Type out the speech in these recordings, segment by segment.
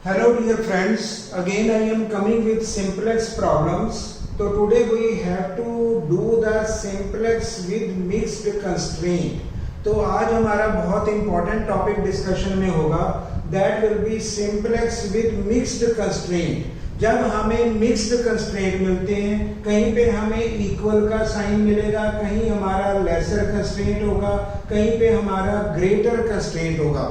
Hello dear friends, again I am coming with simplex problems. So today we have to do the simplex with mixed constraint. तो आज हमारा बहुत important topic discussion में होगा, that will be simplex with mixed constraint. जब हमें mixed constraint मिलते हैं, कहीं पे हमें इक्वल का साइन मिलेगा, कहीं हमारा लेसर कंस्ट्रेंट होगा, कहीं पे हमारा ग्रेटर कंस्ट्रेंट होगा.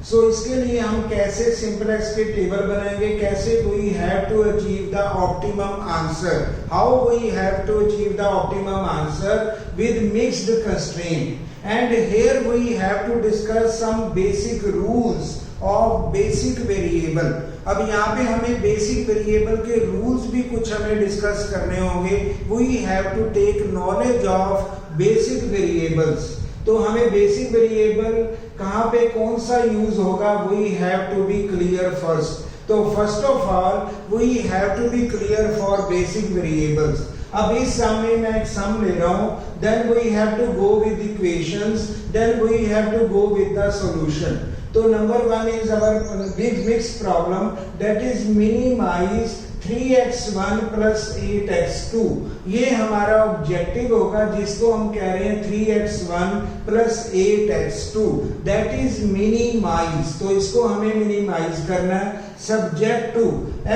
सो इसके लिए हम कैसे सिंपलेक्स के टेबल बनाएंगे, कैसे we have to achieve the optimum answer, how we have to achieve the optimum answer with mixed constraint. And here we have to discuss some basic rules of basic variable. अब यहाँ पे हमें basic variable के rules भी कुछ हमें discuss करने होंगे. We have to take knowledge of basic variables. तो हमें बेसिक वेरिएबल कहाँ पे कौन सा यूज होगा, we have to be clear first. तो first of all we have to be clear for basic variables. अब इस सम में मैं एक सम ले रहा हूं, then we have to go with equations, then we have to go with the solution. तो number 1 is our big mixed problem, that is minimize 3x1 plus 8x2. ये हमारा ऑब्जेक्टिव होगा, जिसको हम कह रहे हैं 3x1 plus 8x2, that is minimize. तो इसको हमें मिनिमाइज करना है. Subject to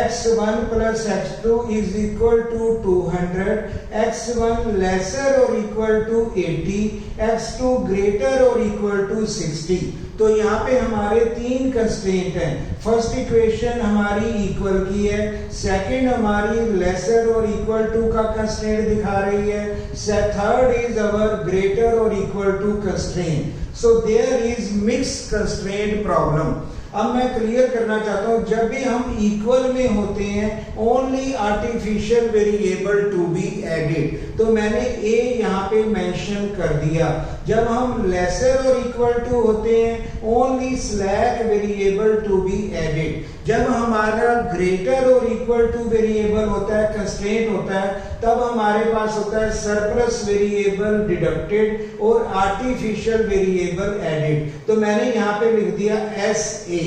x1 plus x2 is equal to 200, x1 lesser or equal to 80, x2 greater or equal to 60. तो यहाँ पे हमारे तीन कंस्ट्रेंट हैं. फर्स्ट इक्वेशन हमारी इक्वल की है, सेकंड हमारी लेसर और इक्वल टू का कंस्ट्रेंट दिखा रही है, थर्ड इज अवर ग्रेटर और equal to constraint. So there is mixed constraint problem. अब मैं क्लियर करना चाहता हूं, जब भी हम इक्वल में होते हैं, only artificial variable to be added. तो मैंने ए यहाँ पे मेंशन कर दिया. जब हम लेसर और इक्वल टू होते हैं, only slack variable to be added. जब हमारा ग्रेटर और इक्वल टू वेरिएबल होता है, कंस्ट्रेंट होता है, तब हमारे पास होता है सरप्लस वेरिएबल डिडक्टेड और आर्टिफिशियल वेरिएबल एडेड. तो मैंने यहाँ पे लिख दिया एस ए.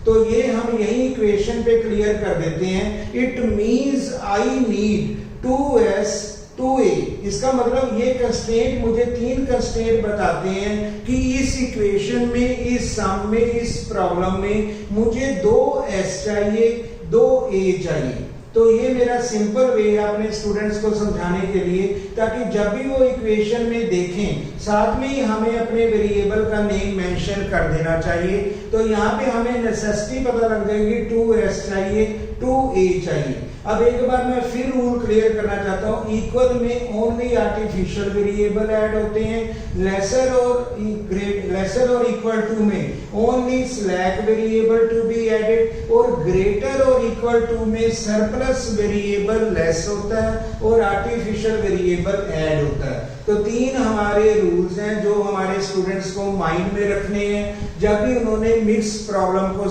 तो ये हम यही इक्वेशन पे क्लियर कर देते हैं. It means I need 2s 2a. इसका मतलब ये कंस्ट्रेंट मुझे तीन कंस्ट्रेंट बताते हैं कि इस इक्वेशन में, इस सम में, इस प्रॉब्लम में मुझे 2s चाहिए, 2a चाहिए. तो ये मेरा सिंपल वे है अपने स्टूडेंट्स को समझाने के लिए, ताकि जब भी वो इक्वेशन में देखें, साथ में ही हमें अपने वेरिएबल का नेम मेंशन कर देना चाहिए. तो यहाँ पे हमें नेसेसिटी पता लग जाएगी, 2s चाहिए, 2a चाहिए. अब एक बार मैं फिर रूल क्लियर करना चाहता हूँ. इक्वल में ओनली आर्टिफिशियल वेरिएबल ऐड होते हैं, लेसर और इक्वल टू में only slack variable to be added, और ग्रेटर और इक्वल टू में सरप्लस वेरिएबल लेस होता है और आर्टिफिशियल वेरिएबल ऐड होता है. तो तीन हमारे रूल्स हैं जो हमारे स्टूडेंट्स को माइंड में रखने हैं जब भी उन्होंने मिक्स प्रॉब्लम को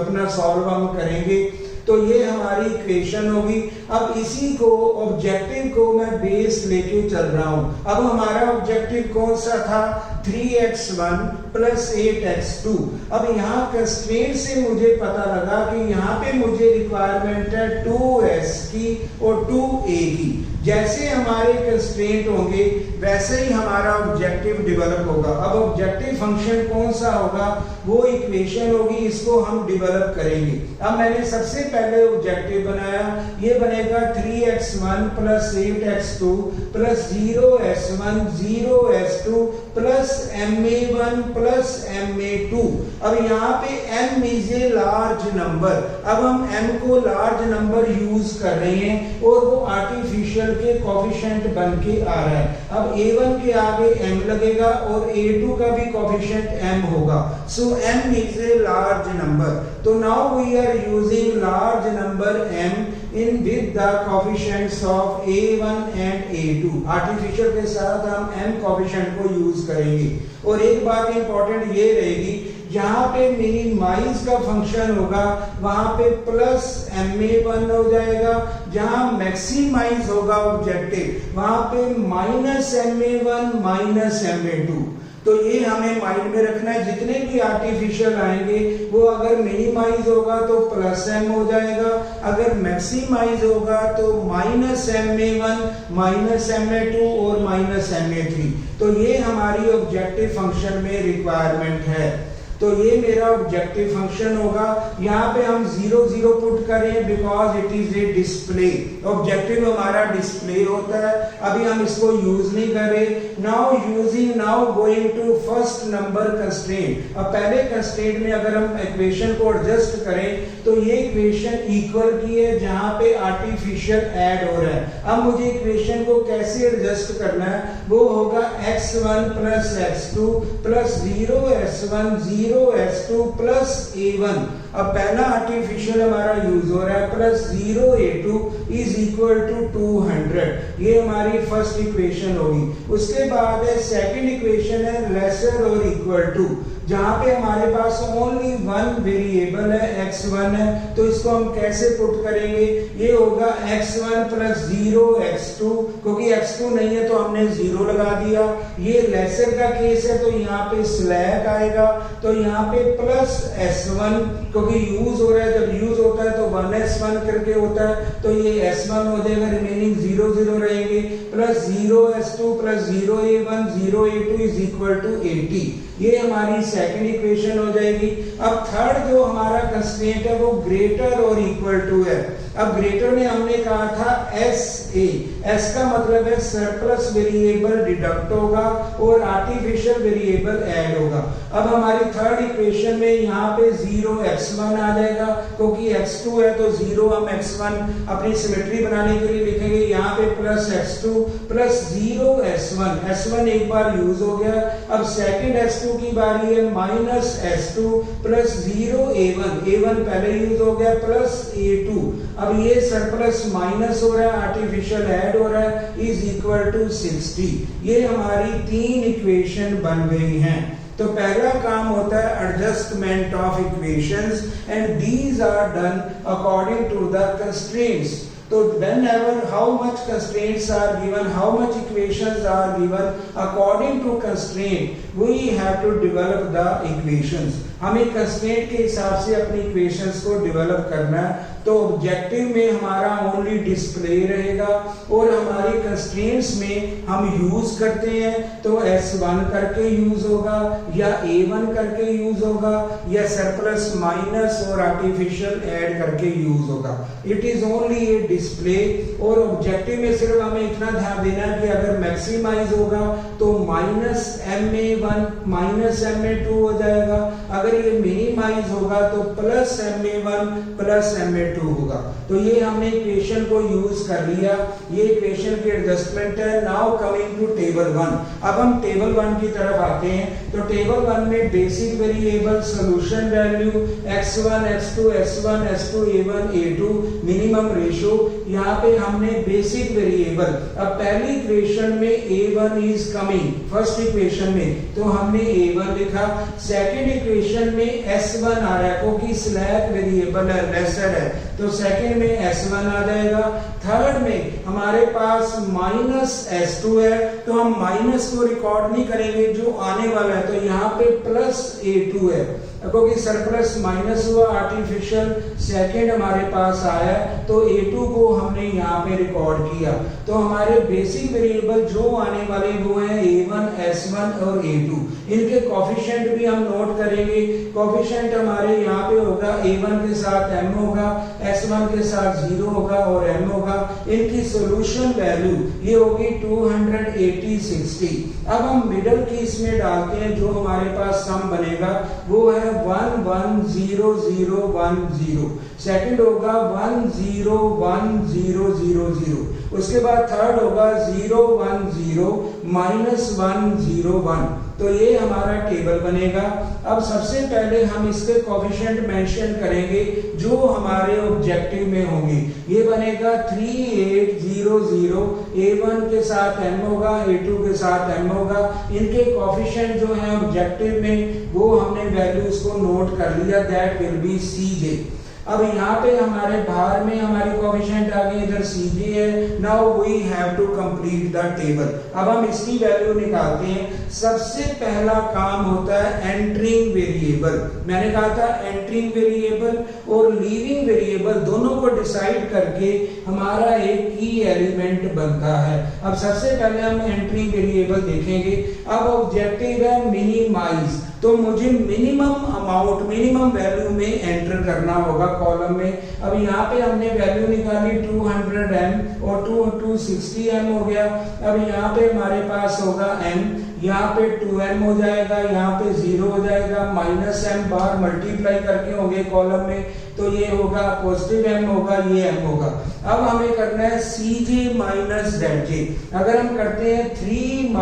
अपना सॉल्व हम करेंगे. तो ये हमारी इक्वेशन होगी. अब इसी को ऑब्जेक्टिव को मैं बेस लेके चल रहा हूं. अब हमारा ऑब्जेक्टिव कौन सा था, 3x1 plus 8x2. अब यहाँ कंस्ट्रेंट से मुझे पता लगा कि यहाँ पे मुझे रिक्वायरमेंट है 2s की और 2a की. जैसे हमारे कंस्ट्रेंट होंगे वैसे ही हमारा ऑब्जेक्टिव डेवलप होगा. अब ऑब्जेक्टिव फंक्शन कौन सा होगा, वो इक्वेशन होगी, इसको हम डेवलप करेंगे. अब मैंने सबसे पहले ऑब्जेक्टिव बनाया, ये बनेगा 3x1 plus 8x2 plus 0s1 0s2 plus ma1 plus ma2. अब यहाँ पे m is a large number. अब हम m को लार्ज नंबर यूज कर रहे हैं और वो आर्टिफिशियल के कोफिशिएंट बन के आ रहा है. अब a1 के आगे m लगेगा और a2 का भी कोफिशिएंट m होगा. So m is a large number. तो now we are using large number m in with the coefficients of a1 and a2. Artificial के साथ हम m कोफिशिएंट को यूज करेंगे. और एक बात इंपॉर्टेंट ये रहेगी, जहां पे मिनिमाइज का फंक्शन होगा वहां पे प्लस ma1 हो जाएगा, जहां मैक्सिमाइज होगा ऑब्जेक्टिव वहां पे माइनस ma1 माइनस ma2. तो ये हमें माइंड में रखना है। जितने भी आर्टिफिशियल आएंगे वो अगर मिनिमाइज होगा तो प्लस एम हो जाएगा, अगर मैक्सिमाइज होगा तो माइनस MA1 माइनस MA2 और माइनस MA3। तो ये हमारी ऑब्जेक्टिव फंक्शन में रिक्वायरमेंट है। तो ये मेरा ऑब्जेक्टिव फंक्शन होगा। यहाँ पे हम 0 0 पुट करें because it is a display. Objective हमारा डिस्प्ले होता है, अभी हम इसको यूज नहीं करें। Now going to first number constraint. अब पहले कंस्ट्रेंट में अगर हम इक्वेशन को एडजस्ट करें तो ये इक्वेशन इक्वल की है जहां पे आर्टिफिशियल ऐड हो रहा है। अब मुझे इक्वेशन को कैसे एडजस्ट करना है, वो होगा x1 plus x2 plus 0s1 0s2 plus a1। अब पहला आर्टिफिशियल हमारा यूज हो रहा है, plus 0a2 is equal to 200। ये हमारी फर्स्ट इक्वेशन होगी। उसके बाद है सेकंड इक्वेशन है लेसर और इक्वल टू, जहां पे हमारे पास ओनली वन वेरिएबल है x1 है। तो इसको हम कैसे पुट करेंगे, ये होगा x1 प्लस 0x2, क्योंकि x2 नहीं है तो हमने 0 लगा दिया। ये लेसर का केस है तो यहाँ पे स्लैक आएगा, तो यहाँ पे प्लस s1, क्योंकि यूज हो रहा है, जब यूज होता है तो 1s1 करके होता है, तो ये s1 हो जाएगा, रिमेनिंग 0 0 रहेंगे, plus 0s2 plus 0a1 0a2 is equal to 80। ये हमारी सेकंड इक्वेशन हो जाएगी। अब थर्ड जो हमारा कंस्ट्रेंट है वो ग्रेटर और इक्वल टू है। अब ग्रेटर में हमने कहा था एस का मतलब है सरप्लस वेरिएबल डिडक्ट होगा और आर्टिफिशियल वेरिएबल ऐड होगा। अब हमारी थर्ड इक्वेशन में यहाँ पे 0x1 आ जाएगा, क्योंकि x2 है तो 0 हम x1 अपनी सिमेट्री बनाने के लिए लिखेंगे। यहाँ पे plus x2 plus 0s1, s1 एक बार यूज हो गया। अब सेकंड s2 की बारी है, minus s2 plus 0a1, a1 पहले यूज हो गया, प्लस a2। अब ये सरप्लस माइनस हो रहा है, आर्टिफिशियल ऐड हो रहा है, इज इक्वल टू 60। ये हमारी तीन इक्वेशन बन गई हैं। तो पहला काम होता है adjustment of equations and these are done according to the constraints. तो whenever how much constraints are given, how much equations are given, according to constraint we have to develop the equations। हमें constraint के हिसाब से अपनी equations को develop करना है। तो ऑब्जेक्टिव में हमारा ओनली डिस्प्ले रहेगा और हमारी कंस्ट्रेंट्स में हम यूज करते हैं तो S1 करके यूज होगा या A1 करके यूज होगा या सरप्लस माइनस और आर्टिफिशियल ऐड करके यूज होगा। It is only A display. और ऑब्जेक्टिव में सिर्फ हमें इतना ध्यान देना है कि अगर मैक्सिमाइज होगा तो माइनस MA1 माइनस MA2 हो जाएगा, अगर ये मिनिमाइज होगा तो प्लस MA1 प्लस MA2 होगा। तो ये हमने इक्वेशन को यूज कर लिया, ये इक्वेशन की एडजस्टमेंट है। Now coming to table 1। अब हम टेबल 1 की तरफ आते हैं। तो टेबल 1 में basic variable solution value x1 x2 s1 s2 a1 a2 minimum ratio, यहाँ पे हमने बेसिक वेरिएबल। अब पहली इक्वेशन में a1 is coming, first equation में तो हमने a1 लिखा। सेकंड इक्वेशन में s1 आ रहा है क्योंकि स्लैक वेरिएबल है, लेसर है, तो सेकंड में s1 आ जाएगा। थर्ड में हमारे पास माइनस s2 है तो हम माइनस को रिकॉर्ड नहीं करेंगे, जो आने वाला है, तो यहाँ पे प्लस a2 है क्योंकि सरप्लस माइनस हुआ, आर्टिफिशियल सेकंड हमारे पास आया तो a2 को हमने यहाँ पे रिकॉर्ड किया। तो हमारे बेसिक वेरिएबल जो आने वाले वो है a1 s1 और a2। इनके कोफिशिएंट भी हम नोट करेंगे। कोफिशिएंट हमारे यहाँ पे होगा a1 के साथ m होगा, s1 के साथ 0 होगा और m होगा। इनकी सॉल्यूशन वैल्यू ये होगी 280 60। अब हम मिडल की इसमें डालते हैं, जो हमारे पास सम बनेगा वो है 1 1 0 0 1 0। सेकंड होगा 1 0 1 0 0 0। उसके बाद थर्ड होगा 0 1 0 माइनस 1 0 1। तो ये हमारा टेबल बनेगा। अब सबसे पहले हम इसके कोफिशिएंट मेंशन करेंगे जो हमारे ऑब्जेक्टिव में होंगे। ये बनेगा 3 8 0 0, a1 के साथ m होगा, a2 के साथ m होगा। इनके कोफिशिएंट जो है ऑब्जेक्टिव में वो हमने वैल्यूज को नोट कर लिया, दैट विल बी cj। अब यहाँ पे हमारे बाहर में हमारी कोएफिशिएंट आ गई, इधर CJ है। Now we have to complete the table. अब हम इसकी वैल्यू निकालते हैं। सबसे पहला काम होता है एंटरिंग वेरिएबल। मैंने कहा था एंटरिंग वेरिएबल और लीविंग वेरिएबल दोनों को डिसाइड करके हमारा एक की एलिमेंट बनता है। अब सबसे पहले हम एंटरिंग वेरिएबल देखेंगे। अब ऑब्जेक्टिव है मिनिमाइज, तो मुझे मिनिमम अमाउंट, मिनिमम वैल्यू में एंटर करना होगा कॉलम में। अब यहाँ पे हमने वैल्यू निकाली 200m और 260m हो गया। अब यहाँ पे हमारे पास होगा m, यहाँ पे 2m हो जाएगा, यहाँ पे 0 हो जाएगा, -m बार मल्टीप्लाई करके होंगे कॉलम में, तो ये होगा पॉजिटिव m होगा, ये m होगा। अब हमें करना है CJ माइनस ZJ। अगर हम करते हैं 3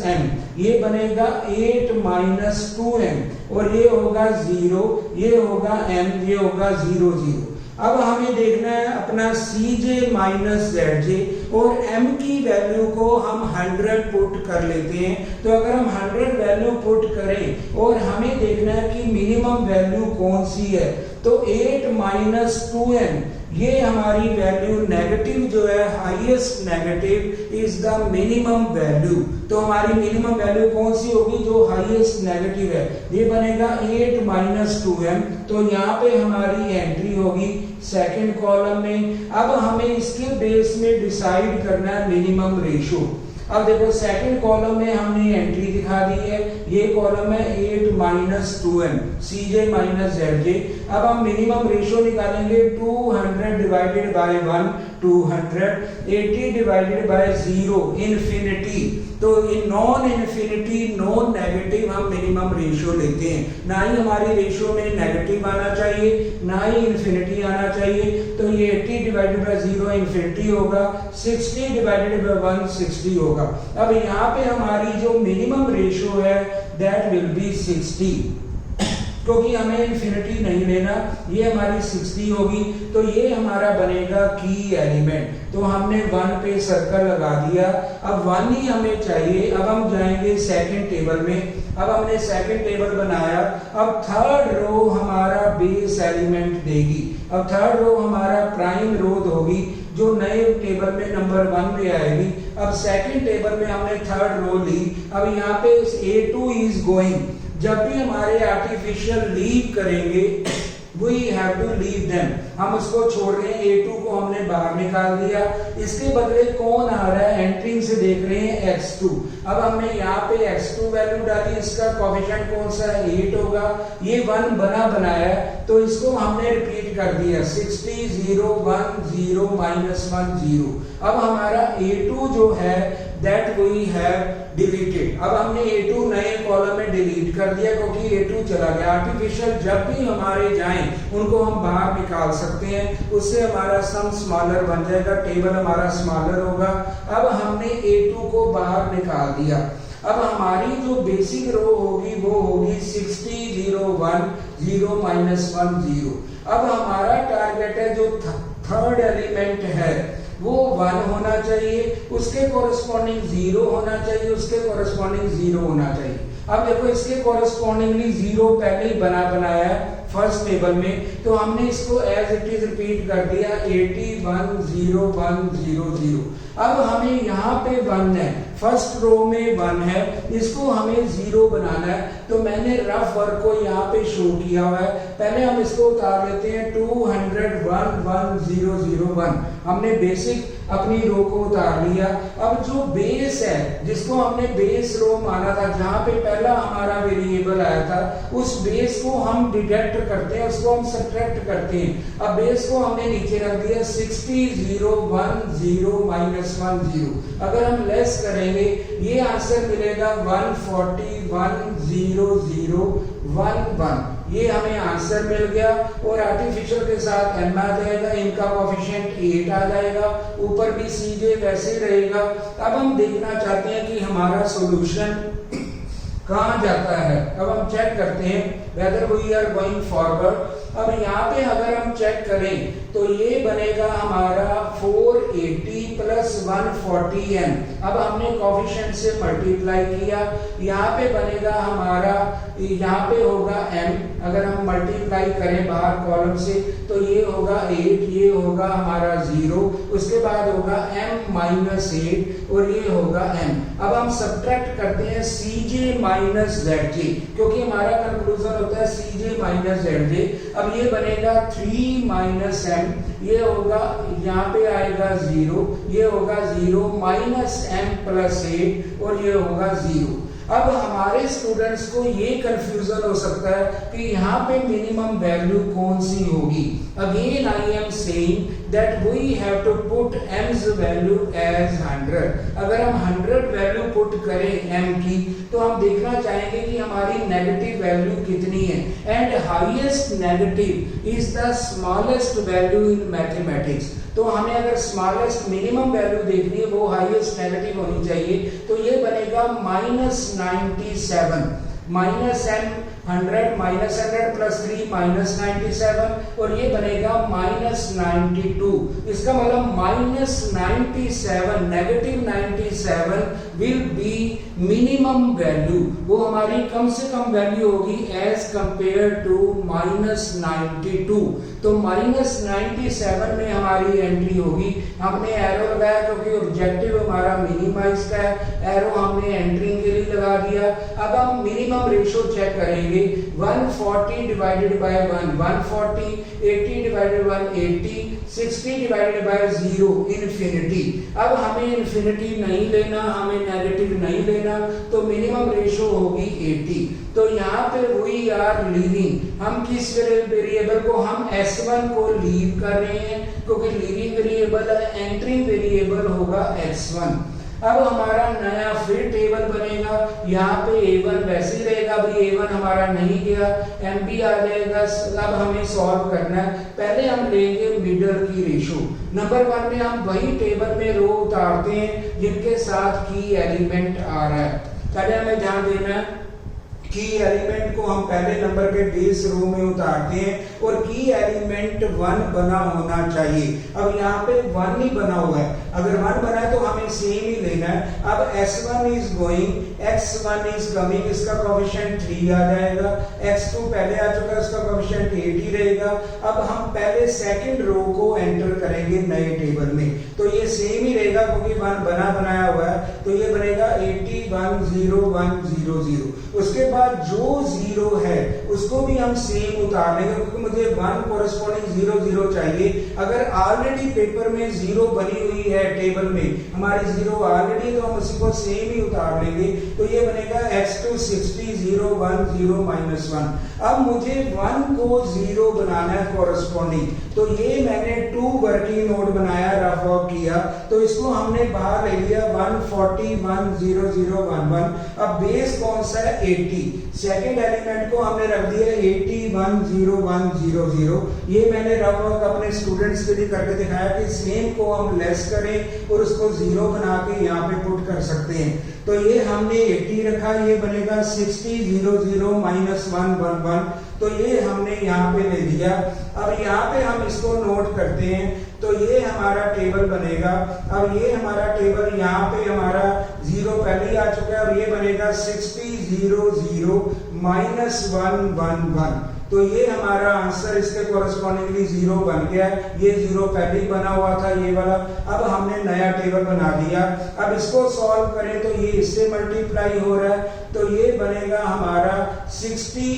- m, ये बनेगा 8 - 2m और ये होगा 0, ये होगा m, ये होगा 0 0। अब हमें देखना है अपना CJ माइनस ZJ और m की वैल्यू को हम 100 पुट कर लेते हैं। तो अगर हम 100 वैल्यू पुट करें और हमें देखना है कि मिनिमम वैल्यू कौन सी है, तो 8 - 2m ये हमारी वैल्यू नेगेटिव जो है, highest negative is the minimum value. तो हमारी मिनिमम वैल्यू कौन सी होगी, जो हाईएस्ट नेगेटिव है, ये बनेगा 8 - 2m। तो यहाँ पे हमारी एंट्री होगी सेकंड कॉलम में। अब हमें इसके बेस में डिसाइड करना है मिनिमम रेशो। अब देखो सेकंड कॉलम में हमने एंट्री दिखा दी है, ये कॉलम है 8 - 2m CJ माइनस ZJ। अब हम मिनिमम रेशो निकालेंगे 200 divided by 1 200, 80 divided by 0 infinity. तो इन नॉन इन्फिनिटी नॉन नेगेटिव हम मिनिमम रेशो लेते हैं। ना ही हमारी रेशो में नेगेटिव आना चाहिए, ना ही इन्फिनिटी आना चाहिए। तो ये 80 डिवाइडेड बाय 0 इन्फिनिटी होगा, 60 डिवाइडेड बाय 1 60 होगा। अब यहाँ पे हमारी जो मिनिमम रेशो है दैट विल बी 60, क्योंकि हमें इन्फिनिटी नहीं लेना, ये हमारी 60 होगी। तो ये हमारा बनेगा की एलिमेंट। तो हमने 1 पे सर्कल लगा दिया, अब 1 ही हमें चाहिए। अब हम जाएंगे सेकंड टेबल में। अब हमने सेकंड टेबल बनाया। अब थर्ड रो हमारा बेस एलिमेंट देगी। अब थर्ड रो हमारा प्राइम रो होगी, जो नए टेबल में नंबर 1 पे आएगी। अब सेकंड टेबल में हमने थर्ड रो ली। अब यहाँ पे A2 इज गोइंग। जब भी हमारे आर्टिफिशियल लीव करेंगे, we have to leave them, हम उसको छोड़ रहे हैं। A2 को हमने बाहर निकाल दिया। इसके बदले कौन आ रहा है, एंट्रिंग से देख रहे हैं X2। अब हमने यहाँ पे X2 वैल्यू डाली, इसका कोएफिशिएंट कौन सा है, 8 होगा। ये 1 बनाया, तो इसको हमने रिपीट कर दिया 60 0 1 0 -1 0। अब हमारा A2 जो है दैट वी हैव डिलीटेड। अब हमने A2 नए कॉलम में डिलीट कर दिया, क्योंकि A2 चला गया। आर्टिफिशियल जब भी हमारे जाएं उनको हम बाहर निकाल सकते हैं, उससे हमारा सम स्मॉलर बन जाएगा, टेबल हमारा स्मॉलर होगा। अब हमने A2 को बाहर निकाल दिया। अब हमारी जो बेसिक रो होगी वो होगी 60 0 1 0 -1 0। अब हमारा टारगेट है जो थर्ड एलिमेंट है वो 1 होना चाहिए, उसके कोरस्पॉन्डिंग 0 होना चाहिए, उसके कोरस्पॉन्डिंग 0 होना चाहिए। अब देखो इसके कोरस्पॉन्डिंगली 0 पहले ही बनाया है फर्स्ट टेबल में, तो हमने इसको एज इट इज रिपीट कर दिया 80 1 0 1 0 0। अब हमें यहाँ पे 1 है, फर्स्ट रो में 1 है, इसको हमें 0 बनाना है। तो मैंने रफ वर्क को यहाँ पे शो किया हुआ है। पहले हम इसको उतार लेते हैं 200 1 1 0 0 1। हमने बेसिक अपनी रो को उतार लिया। अब जो बेस है, जिसको हमने बेस रो माना था, जहां पे पहला हमारा वेरिएबल आया था, उस बेस को हम डिडक्ट करते हैं, उसको हम सब्ट्रैक्ट करते हैं। अब बेस को हमने नीचे रख दिया 60 0 1 0 -1 0। अगर हम लेस करेंगे ये आंसर मिलेगा 140 1 0 0 1 1। ये हमें आंसर मिल गया और आर्टिफिशियल के साथ m आ जाएगा, इनका कोएफिशिएंट 8 आ जाएगा, ऊपर भी CJ वैसे ही रहेगा। अब हम देखना चाहते हैं कि हमारा सॉल्यूशन कहाँ जाता है। अब हम चेक करते हैं whether we are going forward। अब यहाँ पे अगर हम चेक करें तो ये बनेगा हमारा 480 प्लस 140m। अब हमने कोफिशिएंट से मल्टीप्लाई किया, यहाँ पे बनेगा हमारा, यहाँ पे होगा m, अगर हम मल्टीप्लाई करें बाहर कॉलम से तो ये होगा 8, ये होगा हमारा 0, उसके बाद होगा m माइनस 8 और ये होगा m। अब हम सब्ट्रैक्ट करते हैं cj माइनस zj, क्योंकि हमारा कंक्लूजन होता है cj माइनस zj। अब ये बनेगा 3 माइनस m, ये होगा यहाँ पे आएगा 0, ये होगा 0 माइनस m प्लस 8 और ये होगा 0। अब हमारे स्टूडेंट्स को ये कंफ्यूजन हो सकता है कि यहाँ पे मिनिमम वैल्यू कौन सी होगी। Again I am saying that we have to put m's value as 100। अगर हम 100 वैल्यू पुट करें m की तो हम देखना चाहेंगे कि हमारी नेगेटिव वैल्यू कितनी है, and highest negative is the smallest value in mathematics. तो हमें अगर स्मॉलेस्ट मिनिमम वैल्यू देखनी है वो हाईएस्ट नेगेटिव होनी चाहिए, तो ये बनेगा -97, minus m 100 minus 100 plus 3 minus 97 और ये बनेगा -92। इसका मतलब -97 negative 97 will be minimum value, वो हमारी कम से कम वैल्यू होगी एज कंपेयर टू -92। तो -97 में हमारी एंट्री होगी। हमने एरो लगाया क्योंकि ऑब्जेक्टिव हमारा मिनिमाइज का है, एरो हमने एंट्रिंग के लिए लगा दिया। अब हम मिनिमम रेशो चेक करेंगे। 140 divided by 1 140, 80 divided bye 80, 60 divided by 0 infinity. अब हमें इन्फिनिटी नहीं लेना, हमें नेगेटिव नहीं लेना, तो मिनिमम रेशो होगी 80। तो यहाँ पे वी आर लीविंग, हम किस वेरिएबल को, हम s1 को लीव कर रहे हैं क्योंकि लीविंग वेरिएबल है, एंट्रिंग वेरिएबल होगा x1। अब हमारा नया फिर टेबल बनेगा, यहाँ पे a1 वैसे ही रहेगा, अभी a1 हमारा नहीं गया, m भी आ जाएगा। अब हमें सॉल्व करना है। पहले हम लेंगे मिडल की रेशो। नंबर 1 में हम वही टेबल में रो उतारते हैं जिनके साथ की एलिमेंट आ रहा है। पहले हमें ध्यान देना है की एलिमेंट को हम पहले नंबर के बेस रो में उतारते हैं और की एलिमेंट 1 बना होना चाहिए। अब यहाँ पे 1 ही बना हुआ है, अगर 1 बना है तो हमें सेम ही लेना है। अब s1 is going, x1 is coming, इसका कोएफिशिएंट 3 आ जाएगा, x2 पहले आ चुका है, उसका कोएफिशिएंट 8 ही रहेगा। अब हम पहले सेकंड रो को एंटर करेंगे नए टेबल में, तो ये सेम ही रहेगा क्योंकि 1 बनाया हुआ है, तो ये बनेगा 80 1 0 1 0 0। उसके बाद जो 0 है उसको भी हम सेम उतार लेंगे क्योंकि मुझे 1 कोरेस्पोंडिंग 0 0 चाहिए। अगर ऑलरेडी पेपर में 0 बनी हुई है टेबल में, हमारी 0 ऑलरेडी, तो हम उसी को सेम ही उतार लेंगे। तो ये बनेगा x2 60 0 1 0 -1। अब मुझे 1 को 0 बनाना है कोरेस्पोंडिंग, तो ये मैंने 2 वर्किंग नोट बनाया, रफ वर्क किया, तो इसको हमने बाहर ले लिया 140 1 0 0 1 1। अब बेस कौन सा है 80, सेकंड एलिमेंट को हमने रख दिया 80 1 0 1 0 0। ये मैंने रफ वर्क अपने स्टूडेंट्स के लिए करके दिखाया कि सेम को हम लेस करें और उसको 0 बना के यहाँ पे पुट कर सकते हैं। तो ये हमने 80 रखा, ये बनेगा 60 0 0 -1 1 1, तो ये हमने यहाँ पे ले दिया। अब यहाँ पे हम इसको नोट करते हैं, तो ये हमारा टेबल बनेगा। अब ये हमारा टेबल, यहाँ पे हमारा 0 पहले ही आ चुका है, अब ये बनेगा 60 0 0 -1 1 1। तो ये हमारा आंसर इसके कोरेस्पोंडिंगली 0 बन गया। ये 0 पहले ही बना हुआ था ये वाला, अब हमने नया टेबल बना दिया। अब इसको सॉल्व करें तो ये इससे मल्टीप्लाई हो रहा है, तो ये बनेगा हमारा 60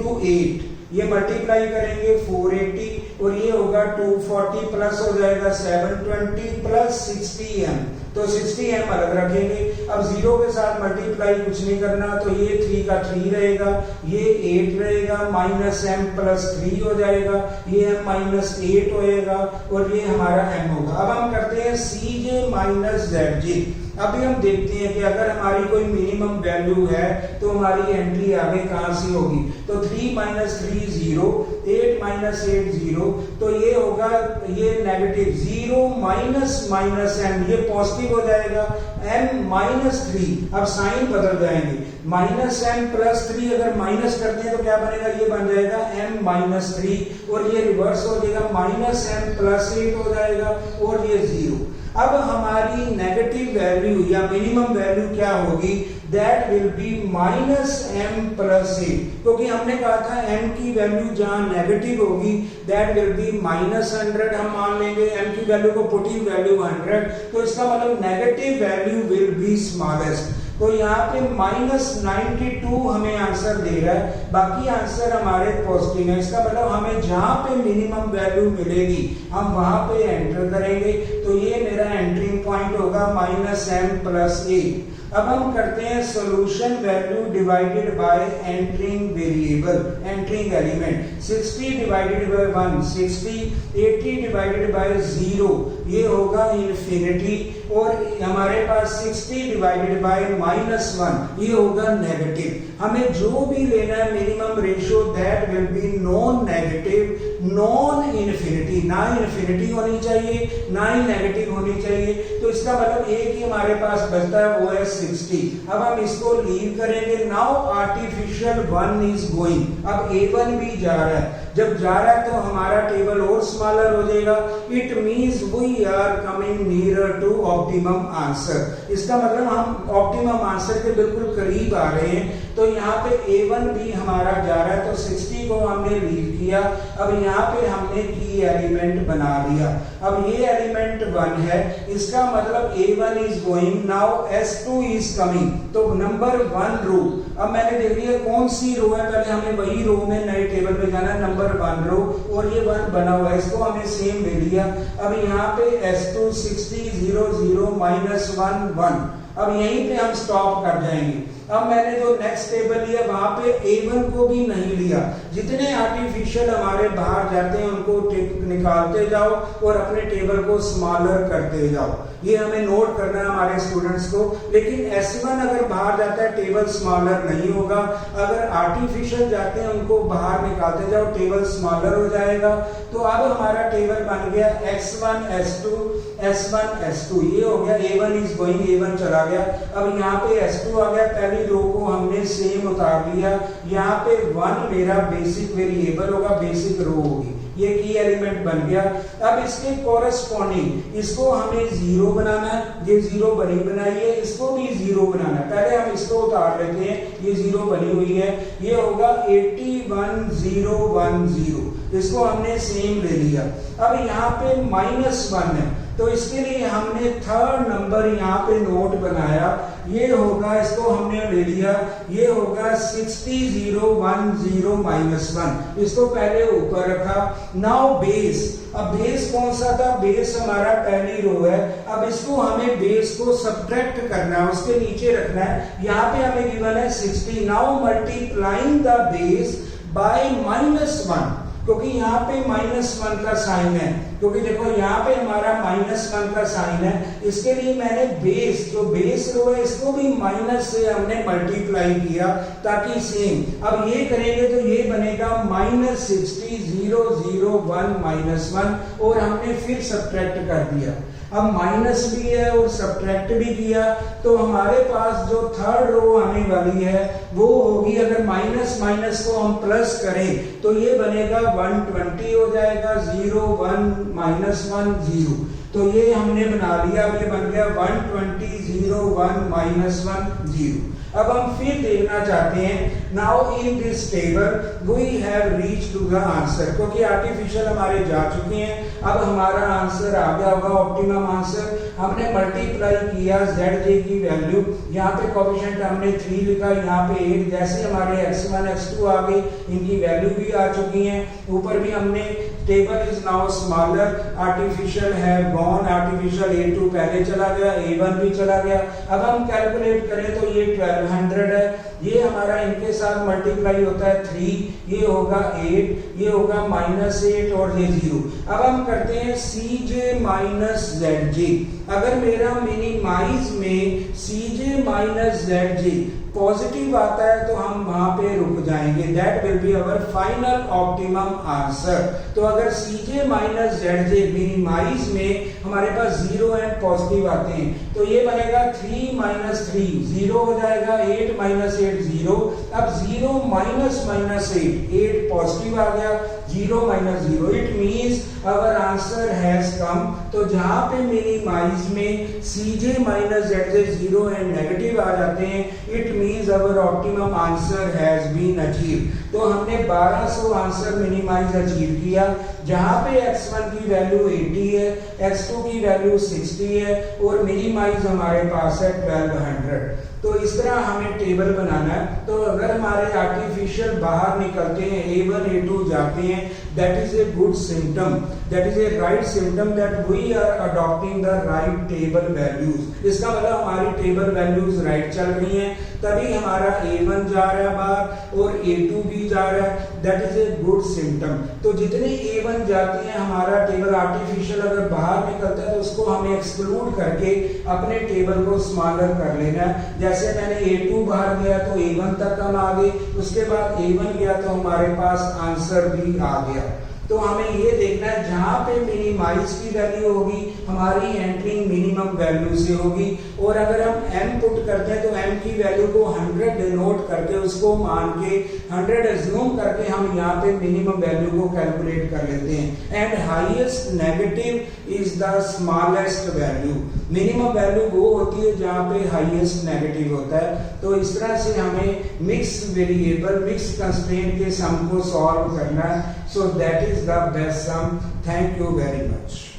× 8, ये मल्टीप्लाई करेंगे 480 और ये होगा 240 प्लस हो जाएगा 720 प्लस 60m, तो 60m अलग रखेंगे। अब 0 के साथ मल्टीप्लाई कुछ नहीं करना, तो ये 3 का 3 रहेगा, ये 8 रहेगा, -m प्लस 3 हो जाएगा, ये m -8 होएगा और ये हमारा m होगा। अब हम करते हैं cj माइनस zj। अभी हम देखते हैं कि अगर हमारी कोई मिनिमम वैल्यू है तो हमारी एंट्री आगे कहां से होगी। तो 3 - 3 0, 8 माइनस 8 0, तो ये होगा ये नेगेटिव 0 माइनस माइनस m, ये पॉजिटिव हो जाएगा m माइनस 3। अब साइन बदल जाएंगे, माइनस m प्लस 3 अगर माइनस करते हैं तो क्या बनेगा, ये बन जाएगा m माइनस 3, और ये रिवर्स हो जाएगा माइनस m प्लस 8 हो जाएगा, और ये 0। अब हमारी नेगेटिव वैल्यू या मिनिमम वैल्यू क्या होगी, that will be minus m plus 8, क्योंकि हमने कहा था m की वैल्यू जहां नेगेटिव होगी दैट विल बी माइनस 100, हम मान लेंगे m की वैल्यू को पुट इन वैल्यू 100, तो इसका मतलब negative value will be smallest. तो यहाँ पे माइनस 92 हमें आंसर दे रहा है, बाकी आंसर हमारे पॉजिटिव है। इसका मतलब हमें जहां पे मिनिमम वैल्यू मिलेगी हम वहां पे एंटर करेंगे, तो ये मेरा एंट्रिंग पॉइंट होगा माइनस m प्लस 8। अब हम करते हैं solution value divided by entering variable, entering element. 60 divided by 1 60, 80 divided by 0 ये होगा इन्फिनिटी, और हमारे पास 60 डिवाइडेड बाय माइनस 1 ये होगा नेगेटिव। हमें जो भी लेना है minimum ratio that will be non negative, non infinity, ना इन्फिनिटी होनी चाहिए ना ही नेगेटिव होनी चाहिए। तो इसका मतलब एक ही हमारे पास बचता है, वो है 60। अब हम इसको लीव करेंगे। नाउ आर्टिफिशियल 1 इज गोइंग, अब A1 भी जा रहा है, जब जा रहा है तो हमारा टेबल और स्मॉलर हो जाएगा। It means we are coming nearer to optimum answer. इसका मतलब हम ऑप्टिमम आंसर के बिल्कुल करीब आ रहे हैं। तो यहाँ पे A1 भी हमारा जा रहा है, तो 60 को हमने लीव किया। अब यहाँ पे हमने की एलिमेंट बना दिया। अब ये एलिमेंट 1 है, इसका मतलब A1 is going, now S2 is coming. तो नंबर 1 रो, अब मैंने देख लिया कौन सी रो है, पहले हमें वही रो में नए टेबल पे जाना है, नंबर 1 रो, और ये 1 बना हुआ है, इसको हमें सेम ले लिया। अब यहाँ पे S2 60 0 0 माइनस 1 1, अब यहीं पे हम स्टॉप कर जाएंगे। अब मैंने जो नेक्स्ट टेबल लिया वहां पे A1 को भी नहीं लिया। जितने आर्टिफिशियल हमारे बाहर जाते हैं उनको निकालते जाओ और अपने टेबल को स्मॉलर करते जाओ। ये हमें नोट करना है हमारे स्टूडेंट्स को। लेकिन S1 अगर बाहर जाता है टेबल स्मॉलर नहीं होगा, अगर आर्टिफिशियल जाते हैं उनको बाहर निकालते जाओ टेबल स्मॉलर हो जाएगा। तो अब हमारा टेबल बन गया X1 S2 S1 S2, ये हो गया A1 इज गोइंग, A1 चला गया। अब यहाँ पे S2 आ गया, पहली रो को हमने सेम उतार लिया। यहाँ पे 1 मेरा बेसिक वेरिएबल होगा, बेसिक रो होगी, ये की एलिमेंट बन गया। अब इसके कोरस्पॉन्डिंग इसको हमें 0 बनाना है, ये 0 बनी बनाई है, इसको भी 0 बनाना है। पहले हम इसको उतार लेते हैं, ये 0 बनी हुई है, ये होगा 81 0 1 0, इसको हमने सेम ले लिया। अब यहाँ पे माइनस 1 है, तो इसके लिए हमने थर्ड नंबर यहाँ पे नोट बनाया, ये होगा, इसको हमने ले लिया, ये होगा 60 0 1 0 माइनस 1, इसको पहले ऊपर रखा। नाउ बेस, अब बेस कौन सा था, बेस हमारा पहली रो है। अब इसको हमें बेस को सब्ट्रैक्ट करना है, उसके नीचे रखना है। यहाँ पे हमें गिवन है 60। Now multiplying the base bye minus 1, क्योंकि यहाँ पे माइनस 1 का साइन है, क्योंकि देखो यहाँ पे हमारा माइनस 1 का साइन है, इसके लिए मैंने बेस, जो बेस रो है इसको भी माइनस से हमने मल्टीप्लाई किया ताकि सेम। अब ये करेंगे तो ये बनेगा माइनस 60 0 0 1 माइनस 1, और हमने फिर सब्ट्रैक्ट कर दिया। अब माइनस भी है और सब्ट्रैक्ट भी किया, तो हमारे पास जो थर्ड रो आने वाली है वो होगी, अगर माइनस माइनस को हम प्लस करें तो ये बनेगा 120 हो जाएगा, 0 1 माइनस 1 0, तो ये हमने बना लिया। अब ये बन गया 120 0 1 माइनस 1 0। अब हम फिर देखना चाहते हैं, now in this table we have reached to the answer, क्योंकि आर्टिफिशियल हमारे जा चुके हैं। अब हमारा आंसर आ गया होगा ऑप्टिमम आंसर। हमने मल्टीप्लाई किया zj की वैल्यू, यहाँ पे कोएफिशिएंट हमने 3 लिखा, यहाँ पे 8, जैसे हमारे x1 x2 आ गए, इनकी वैल्यू भी आ चुकी है। ऊपर भी हमने table is now smaller, artificial है गॉन, आर्टिफिशियल A2 पहले चला गया, A1 भी चला गया। अब हम कैलकुलेट करें तो ये 1200 है, ये हमारा इनके साथ मल्टीप्लाई होता है 3, ये होगा 8, ये होगा -8 और ये 0। अब हम करते हैं Cj माइनस Zj। अगर मेरा मिनिमाइज में Cj माइनस Zj पॉजिटिव आता है तो हम वहां पे रुक जाएंगे, that will be our final optimum answer. तो अगर Cj माइनस Zj मिनिमाइज में हमारे पास 0 एंड पॉजिटिव आते हैं तो ये बनेगा 3 माइनस 3 0 हो जाएगा, 8 माइनस 8 0। अब 0 माइनस माइनस 8 पॉजिटिव आ गया, 0 minus 0 it means our answer has come. तो जहां पे मिनिमाइज में Cj minus Zj 0 and negative आ जाते हैं, it means our optimum answer has been achieve. तो हमने 1200 आंसर मिनिमाइज अचीव किया, जहां पे x1 की वैल्यू 80 है, x2 की वैल्यू 60 है और मिनिमाइज हमारे पास है 1200। तो इस तरह हमें टेबल बनाना है। तो अगर हमारे आर्टिफिशियल बाहर निकलते हैं, A1 A2 जाते हैं, that is a good symptom, that is a right symptom that we are adopting the right table values. इसका मतलब हमारी टेबल वैल्यूज राइट चल रही हैं, तभी हमारा A1 जा रहा है बाहर और A2 भी जा रहा है, that is a good symptom. तो जितने A1 जाते हैं हमारा टेबल आर्टिफिशियल अगर बाहर निकलता है तो उसको हमें एक्सक्लूड करके अपने टेबल को स्मॉलर कर लेना है। जैसे मैंने A2 बाहर गया तो A1 तक हम आ गए, उसके बाद A1 गया तो हमारे पास आंसर भी आ गया। तो हमें ये देखना है जहां पे मिनिमाइज की वैल्यू होगी हमारी एंट्रिंग मिनिमम वैल्यू से होगी, और अगर हम m पुट करते हैं तो m की वैल्यू को 100 डिनोट करके उसको मान के 100 एज्यूम करके हम यहाँ पे मिनिमम वैल्यू को कैलकुलेट कर लेते हैं। And highest negative is the smallest value. Minimum value वो होती है जहाँ पे हाईएस्ट नेगेटिव होता है। तो इस तरह से हमें मिक्स वेरिएबल मिक्स कंस्ट्रेंट के सम को सॉल्व करना है। So that is the best sum. Thank you very much.